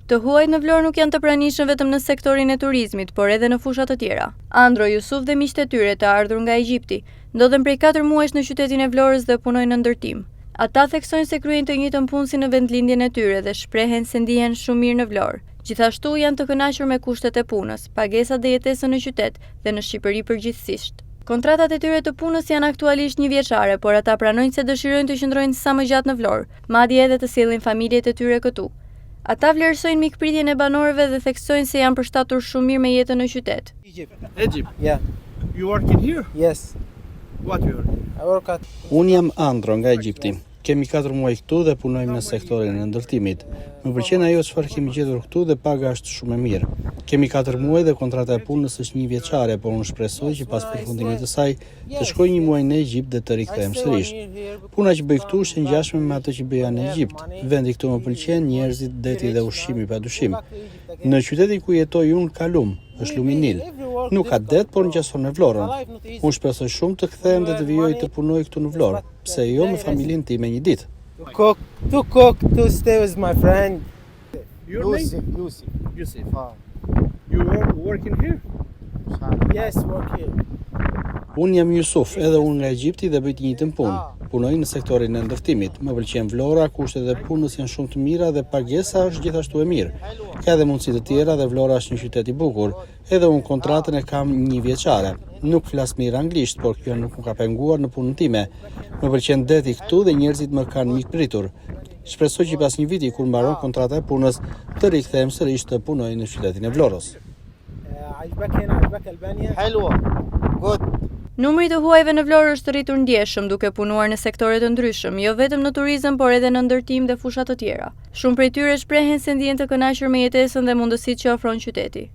Të huajt në Vlorë nuk janë të pranishëm vetëm në sektorin e turizmit, por edhe në fushat të tjera. Andro, Jusuf dhe miqtë e tyre të ardhur nga Egjipti ndodhen prej 4 muajsh në qytetin e Vlorës dhe punojnë në ndërtim. Ata theksojnë se kryejnë të njëjtën punë si në vendlindjen e tyre dhe shprehen se ndihen shumë mirë në Vlorë. Gjithashtu janë të kënaqur me kushtet e punës, pagesat dhe jetesën në qytet dhe në Shqipëri përgjithsisht. Kontratat e tyre të punës janë aktualisht 1 vjeçare, por ata pranojnë se dëshirojnë të qëndrojnë sa më gjatë në Vlorë, madje edhe të sjellin familjet e tyre këtu. Ata vlerësojnë mikpritjen e banorëve dhe theksojnë se janë përshtatur shumë mirë me jetën në qytet. Egypt? Yeah. You working here? Yes. What you work? I work at... Unë jam Andro nga Egjipti. Kemi 4 muaj këtu dhe punojmë në sektorin e ndërtimit. Më pëlqen ajo çfarë kemi gjetur këtu dhe paga është shumë e mirë. Kemi 4 muaj dhe kontrata e punës është 1 vjeçare, por unë shpresoj që pas përfundimit të saj të shkoj 1 muaj në Egjipt dhe të rikthehem sërish. Puna që bëj këtu është e ngjashme me atë që bëja në Egjipt. Vendi këtu më pëlqen, njerëzit, deti dhe ushqimi padyshim. Në qytetin ku jetoj unë ka lum, është lumi Nil. Nuk ka det, por ngjason me Vlorën. Unë shpresoj shumë të kthehem dhe të vijoj të punoj këtu në Vlorë, pse jo me familjen time një ditë. To cook, to stay with my friend. Your name? Yusuf. Yusuf. You working here? Yes, work here. Unë jam Jusuf, edhe unë nga Egjipti dhe bëj të njëjtën punë. Punoj në sektorin e ndërtimit. Më pëlqen Vlora, kushtet e punës janë shumë të mira dhe pagesa është gjithashtu e mirë. Ka edhe mundësi të tjera dhe Vlora është një qytet i bukur. Edhe unë kontratën e kam 1 vjeçare. Nuk flas mirë anglisht, por kjo nuk më ka penguar në punën time. Më pëlqen deti këtu dhe njerëzit më kanë mikpritur. Shpresoj që pas 1 viti kur mbaron kontrata e punës të rikthehem sërish të punoj në qytetin e Vlorës. Good. Numri të huajve në Vlorë është rritur ndjeshëm duke punuar në sektore të ndryshëm, jo vetëm në turizëm, por edhe në ndërtim dhe fusha të tjera. Shumë prej tyre shprehen se ndihen të kënaqur me jetesën dhe mundësitë që ofron qyteti.